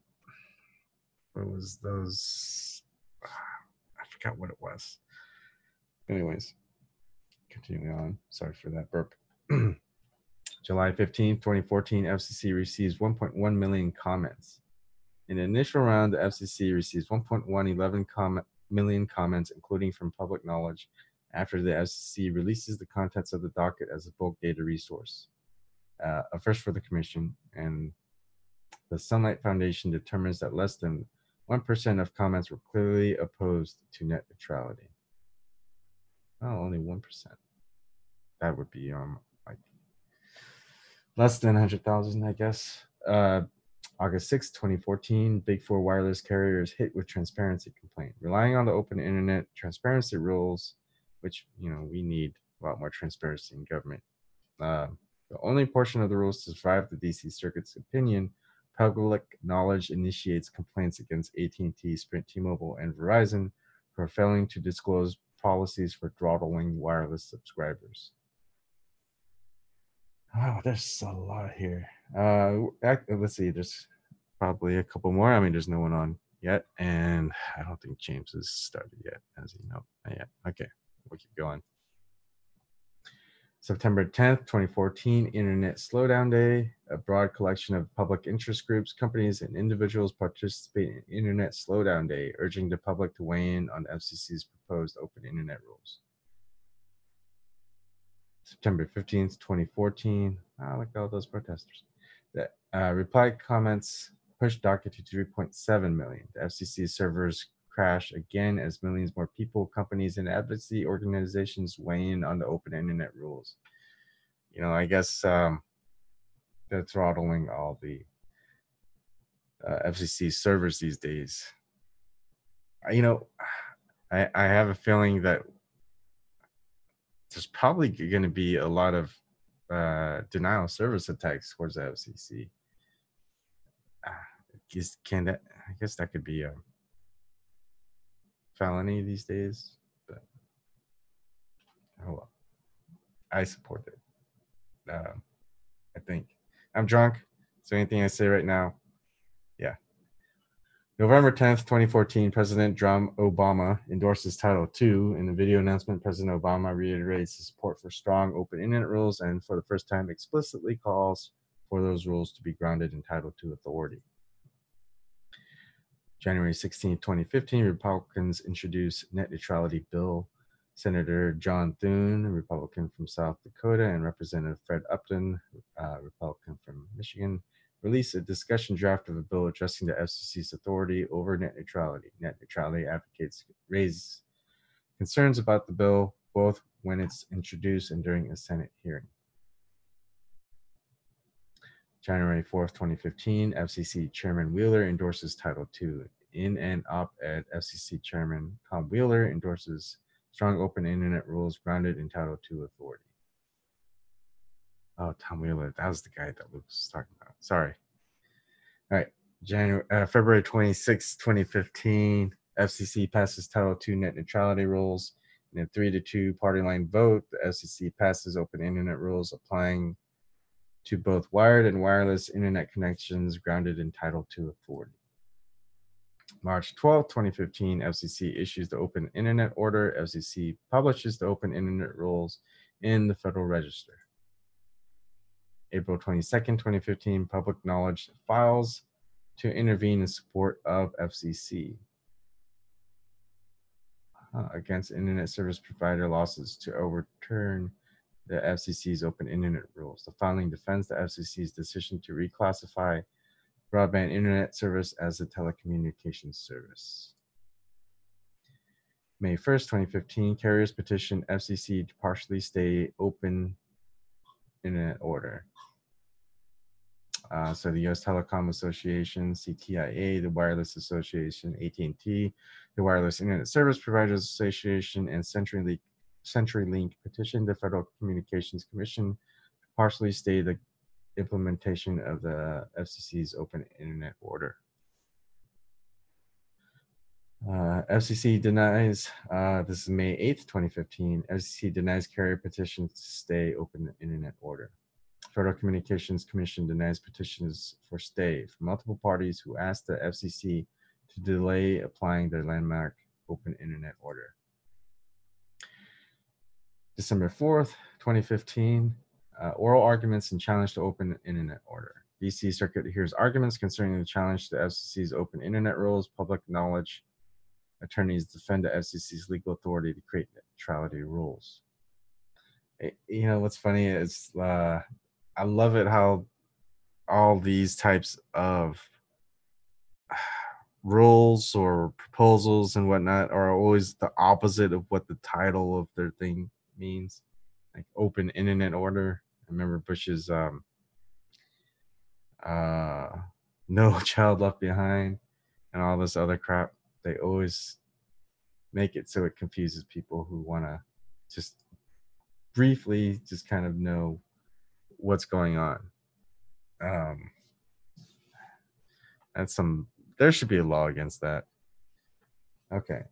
S1: What was those? I forgot what it was. Anyways, continuing on. Sorry for that burp. July 15th, 2014, FCC receives 1.1 million comments. In the initial round, the FCC receives 1.111 million comments, including from public knowledge, after the FCC releases the contents of the docket as a bulk data resource. A first for the Commission, and the Sunlight Foundation determines that less than 1% of comments were clearly opposed to net neutrality. Oh, only 1%. That would be like less than 100,000, I guess. August 6, 2014, Big Four wireless carriers hit with transparency complaint. Relying on the open internet transparency rules, which, we need a lot more transparency in government. The only portion of the rules to survive the DC Circuit's opinion, public knowledge initiates complaints against AT&T, Sprint, T-Mobile, and Verizon for failing to disclose policies for throttling wireless subscribers. Oh, there's a lot here. Let's see. There's probably a couple more. I mean, there's no one on yet, and I don't think James has started yet, as you know. Not yet. Okay, we'll keep going. September 10th, 2014, Internet Slowdown Day. A broad collection of public interest groups, companies, and individuals participate in Internet Slowdown Day, urging the public to weigh in on FCC's proposed open internet rules. September 15th, 2014. Look at all those protesters. The reply comments pushed docket to 3.7 million. The FCC servers crash again as millions more people, companies, and advocacy organizations weigh in on the open internet rules. I guess they're throttling all the FCC servers these days. I have a feeling that there's probably going to be a lot of denial of service attacks towards the FCC. I guess that could be a felony these days, but oh well. I support it. I think I'm drunk, so anything I say right now, yeah. November 10th, 2014, President Obama endorses Title II. In the video announcement, President Obama reiterates his support for strong open internet rules and for the first time explicitly calls for those rules to be grounded in Title II authority. January 16th, 2015, Republicans introduce net neutrality bill. Senator John Thune, a Republican from South Dakota, and Representative Fred Upton, Republican from Michigan, released a discussion draft of a bill addressing the FCC's authority over net neutrality. Net neutrality advocates raise concerns about the bill both when it's introduced and during a Senate hearing. January 4th, 2015, FCC Chairman Wheeler endorses Title II. In an op-ed, FCC Chairman Tom Wheeler endorses strong open internet rules grounded in Title II authority. Oh, Tom Wheeler, that was the guy that Luke was talking about. Sorry. All right, February 26, 2015, FCC passes Title II net neutrality rules. In a 3-2 party line vote, the FCC passes open internet rules applying to both wired and wireless internet connections grounded in Title II authority. March 12, 2015, FCC issues the Open Internet Order. FCC publishes the Open Internet Rules in the Federal Register. April 22nd, 2015, Public Knowledge files to intervene in support of FCC against internet service provider losses to overturn the FCC's Open Internet Rules. The filing defends the FCC's decision to reclassify broadband internet service as a telecommunications service. May 1st, 2015, carriers petition FCC to partially stay open internet order. So the U.S. Telecom Association, CTIA, the Wireless Association, AT&T, the Wireless Internet Service Providers Association, and CenturyLink petitioned the Federal Communications Commission to partially stay the implementation of the FCC's Open Internet Order. FCC denies, this is May 8th, 2015, FCC denies carrier petition to stay open internet order. Federal Communications Commission denies petitions for stay from multiple parties who asked the FCC to delay applying their landmark open internet order. December 4th, 2015, oral arguments and challenge to open internet order. DC Circuit hears arguments concerning the challenge to the FCC's open internet rules. Public knowledge attorneys defend the FCC's legal authority to create net neutrality rules. You know, what's funny is I love it how all these types of rules or proposals and whatnot are always the opposite of what the title of their thing means. Like open internet order. I remember Bush's No Child Left Behind and all this other crap. They always make it so it confuses people who want to just briefly just kind of know what's going on. There should be a law against that. Okay.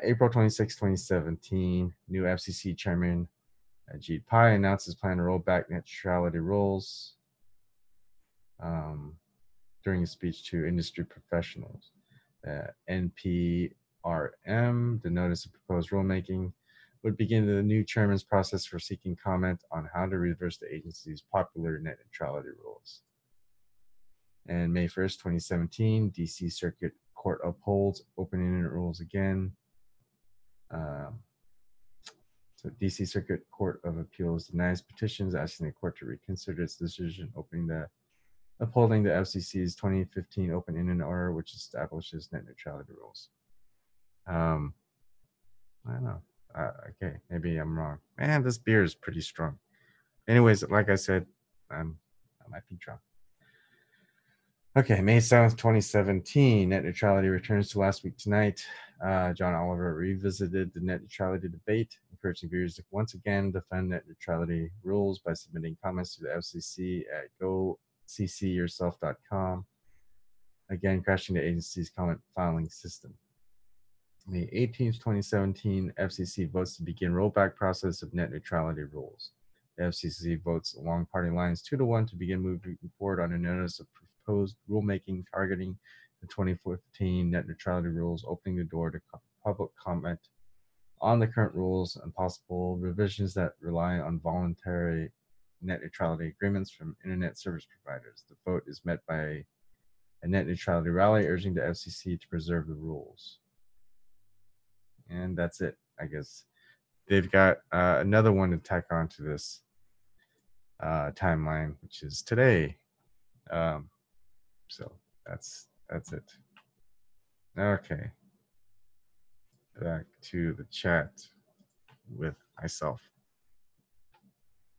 S1: April 26, 2017, new FCC chairman Ajit Pai announces plan to roll back net neutrality rules during a speech to industry professionals. NPRM, the notice of proposed rulemaking, would begin the new chairman's process for seeking comment on how to reverse the agency's popular net neutrality rules. And May 1st, 2017, DC Circuit Court upholds open internet rules again. So DC Circuit Court of Appeals denies petitions asking the court to reconsider its decision upholding the FCC's 2015 Open Internet Order, which establishes net neutrality rules. I don't know. Okay, maybe I'm wrong. Man, this beer is pretty strong. Anyways, like I said, I might be drunk. Okay, May 7th, 2017, net neutrality returns to last week tonight. John Oliver revisited the net neutrality debate, encouraging viewers to once again defend net neutrality rules by submitting comments to the FCC at goccyourself.com, again crashing the agency's comment filing system. May 18th, 2017, FCC votes to begin rollback process of net neutrality rules. The FCC votes along party lines 2-1 to begin moving forward on a notice of proposed rulemaking targeting the 2015 net neutrality rules, opening the door to public comment on the current rules and possible revisions that rely on voluntary net neutrality agreements from internet service providers. The vote is met by a net neutrality rally urging the FCC to preserve the rules. And that's it, I guess. They've got another one to tack on to this timeline, which is today. So that's it. Okay. Back to the chat with myself.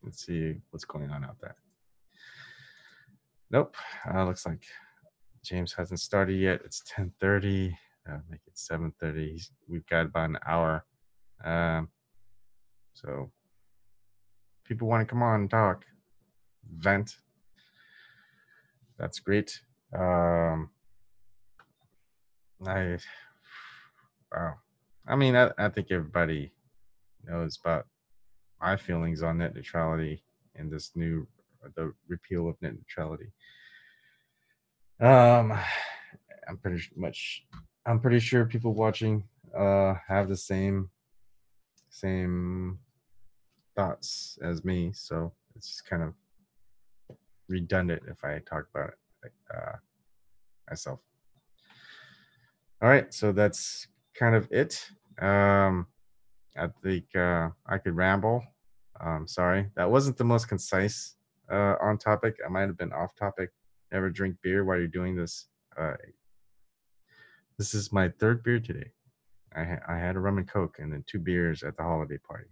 S1: Let's see what's going on out there. Nope. Looks like James hasn't started yet. It's 10:30. Make it 7:30. We've got about an hour. So people want to come on and talk, vent. That's great. Wow. I mean, I think everybody knows about my feelings on net neutrality and this new, the repeal of net neutrality. I'm pretty sure people watching have the same thoughts as me, so it's just kind of redundant if I talk about it myself. All right, so that's kind of it. I think I could ramble. Sorry, that wasn't the most concise on topic. I might have been off topic. Never drink beer while you're doing this. This is my third beer today. I had a rum and coke and then 2 beers at the holiday party.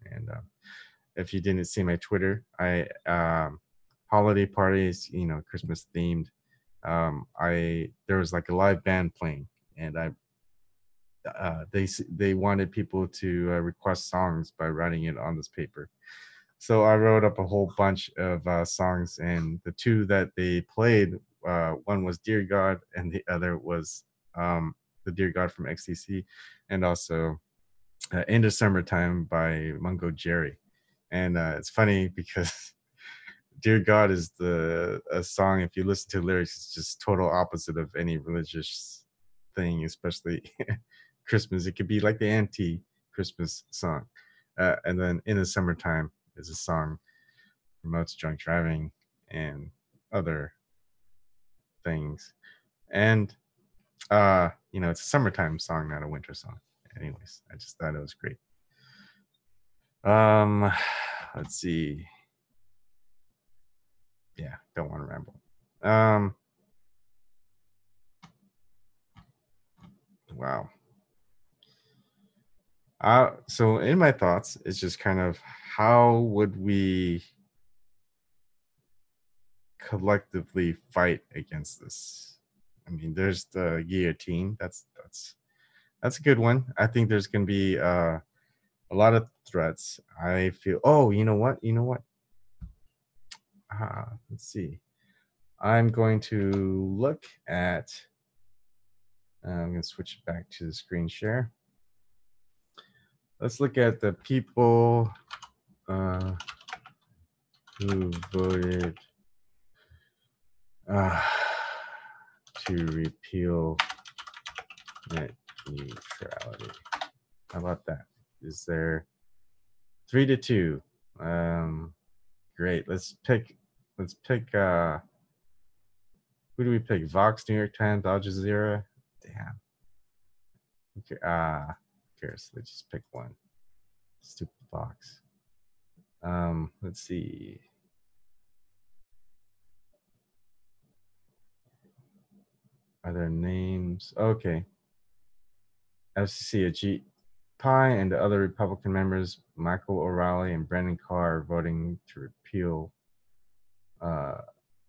S1: And if you didn't see my Twitter, holiday parties, Christmas themed. There was like a live band playing, and they wanted people to request songs by writing it on this paper. So I wrote up a whole bunch of songs, and the 2 that they played, one was Dear God, and the other was the Dear God from XTC, and also In the Summertime by Mungo Jerry. And it's funny because Dear God is a song, if you listen to the lyrics, it's just total opposite of any religious thing, especially Christmas. It could be like the anti-Christmas song. And then In the Summertime is a song promotes drunk driving and other things. And it's a summertime song, not a winter song. Anyways, I just thought it was great. Let's see. Yeah, don't want to ramble. Wow. So in my thoughts, it's just kind of how would we collectively fight against this? I mean, there's the guillotine. That's a good one. I think there's going to be a lot of threats. I feel. Oh, you know what? Let's see. I'm going to look at. I'm going to switch it back to the screen share. Let's look at the people who voted to repeal net neutrality. How about that? Is there 3-2? Great. Let's pick. Who do we pick? Vox, New York Times, Al Jazeera. Damn. Okay. Cares. Let's just pick one. Stupid Vox. Let's see. Are there names? Okay. FCC, Ajit Pai, and the other Republican members, Michael O'Reilly and Brendan Carr, are voting to repeal.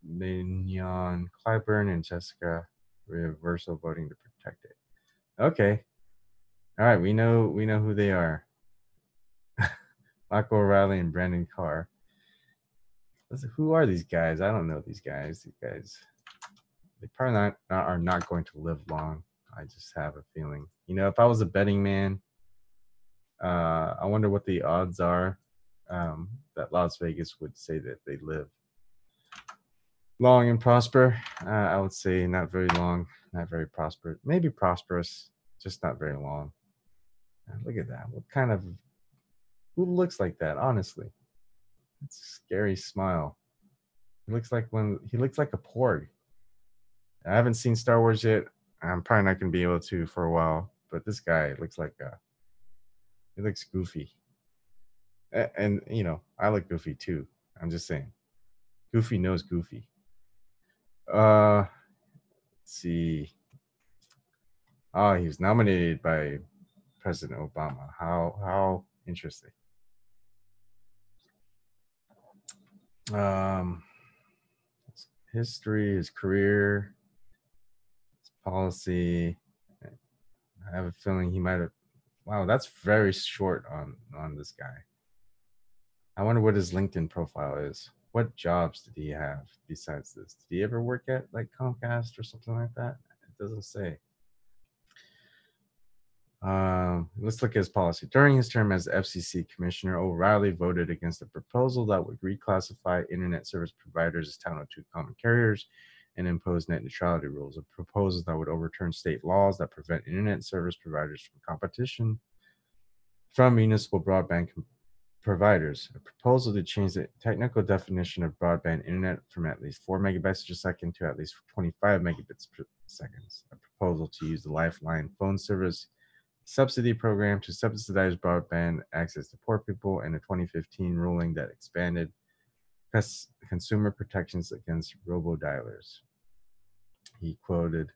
S1: Mignon Clyburn and Jessica Reversal voting to protect it. Okay. All right. We know who they are. Michael O'Reilly and Brendan Carr. Who are these guys? I don't know these guys. These guys, they probably are not going to live long. I just have a feeling. If I was a betting man, I wonder what the odds are that Las Vegas would say that they live. Long and prosper. I would say not very long, not very prosperous. Maybe prosperous, just not very long. Look at that. What kind of who looks like that? Honestly, it's a scary smile. He looks like a porg. I haven't seen Star Wars yet. I'm probably not gonna be able to for a while. But this guy looks like he looks goofy. And you know, I look goofy too. I'm just saying. Goofy knows goofy. Let's see. Oh, he was nominated by President Obama. How interesting. Um, his history, his career, his policy. I have a feeling he might have. Wow, that's very short on this guy. I wonder what his LinkedIn profile is. What jobs did he have besides this? Did he ever work at like Comcast or something like that? It doesn't say. Let's look at his policy. During his term as FCC commissioner, O'Reilly voted against a proposal that would reclassify internet service providers as Title II common carriers and impose net neutrality rules, a proposal that would overturn state laws that prevent internet service providers from competition from municipal broadband providers. A proposal to change the technical definition of broadband internet from at least 4 megabytes per second to at least 25 megabits per second. A proposal to use the Lifeline phone service subsidy program to subsidize broadband access to poor people, and a 2015 ruling that expanded consumer protections against robo-dialers. He quoted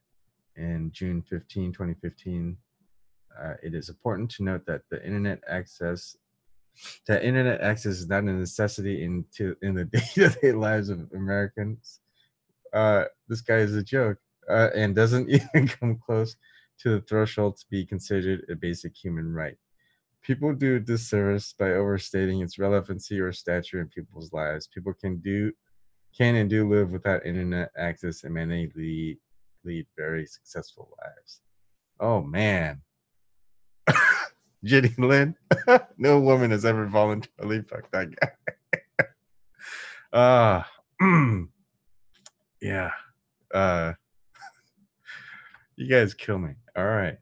S1: in June 15, 2015, it is important to note that internet access is not a necessity in the day-to-day lives of Americans. This guy is a joke and doesn't even come close to the threshold to be considered a basic human right. People do a disservice by overstating its relevancy or stature in people's lives. People can and do live without internet access, and many lead very successful lives. Oh man, Jenny Lynn, no woman has ever voluntarily fucked that guy. Yeah. Uh, you guys kill me. All right.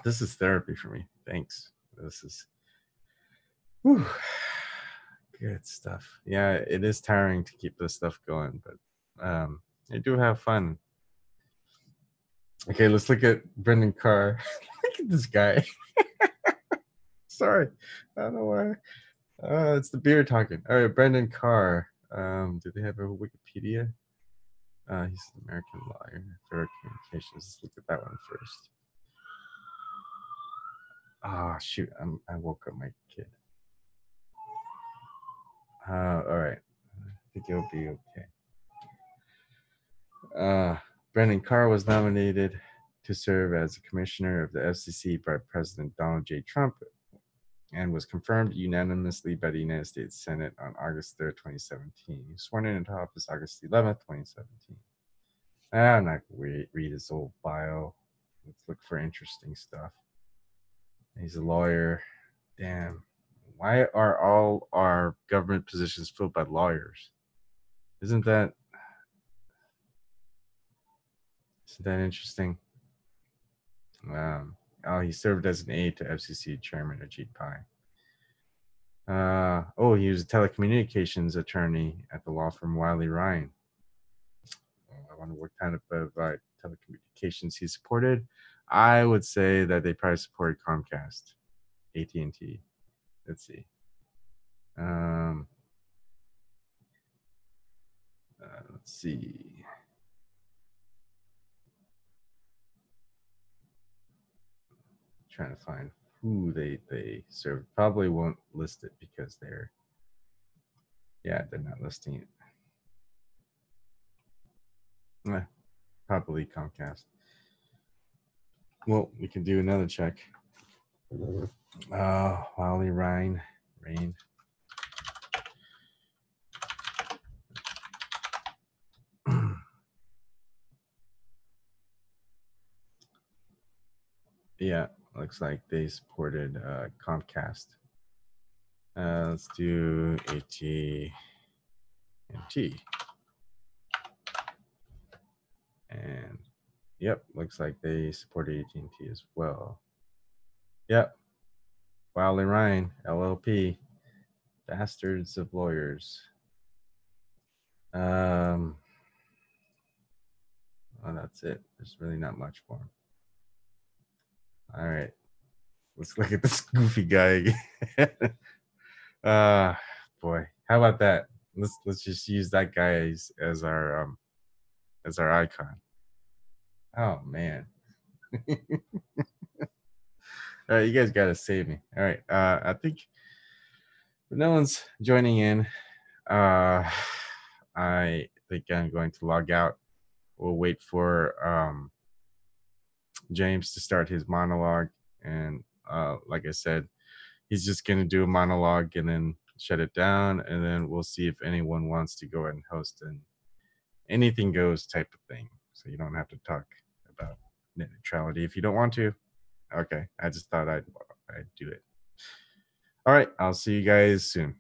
S1: This is therapy for me. Thanks. This is whew, good stuff. Yeah, it is tiring to keep this stuff going, but I do have fun. Okay, let's look at Brendan Carr. Look at this guy. Sorry, I don't know why. It's the beer talking. All right, Brendan Carr. Do they have a Wikipedia? He's an American lawyer, Federal Communications. Let's look at that one first. Ah, shoot, I woke up my kid. All right, I think it'll be okay. Brendan Carr was nominated to serve as a commissioner of the FCC by President Donald J. Trump and was confirmed unanimously by the United States Senate on August 3rd, 2017. He was sworn into office August 11th, 2017. I'm not going to read his old bio. Let's look for interesting stuff. He's a lawyer. Damn. Why are all our government positions filled by lawyers? Isn't that interesting? He served as an aide to FCC Chairman Ajit Pai. He was a telecommunications attorney at the law firm Wiley Ryan. I wonder what kind of telecommunications he supported. I would say that they probably supported Comcast, AT&T. Let's see. Let's see. Trying to find who they served. Probably won't list it because they're not listing it. Probably Comcast. Well, we can do another check. Wally Rain. Yeah, looks like they supported Comcast. Let's do AT&T. And yep, looks like they support AT&T as well. Yep. Wiley Ryan, LLP. Bastards of lawyers. Well, that's it. There's really not much for him. All right. Let's look at this goofy guy again. Boy. How about that? Let's just use that guy as our icon. Oh man. All right, you guys gotta save me. All right. I think no one's joining in. I think I'm going to log out. We'll wait for James to start his monologue, and like I said, he's just gonna do a monologue and then shut it down, and then we'll see if anyone wants to go ahead and host an anything goes type of thing. So you don't have to talk about net neutrality if you don't want to. Okay, I just thought I'd do it. All right, I'll see you guys soon.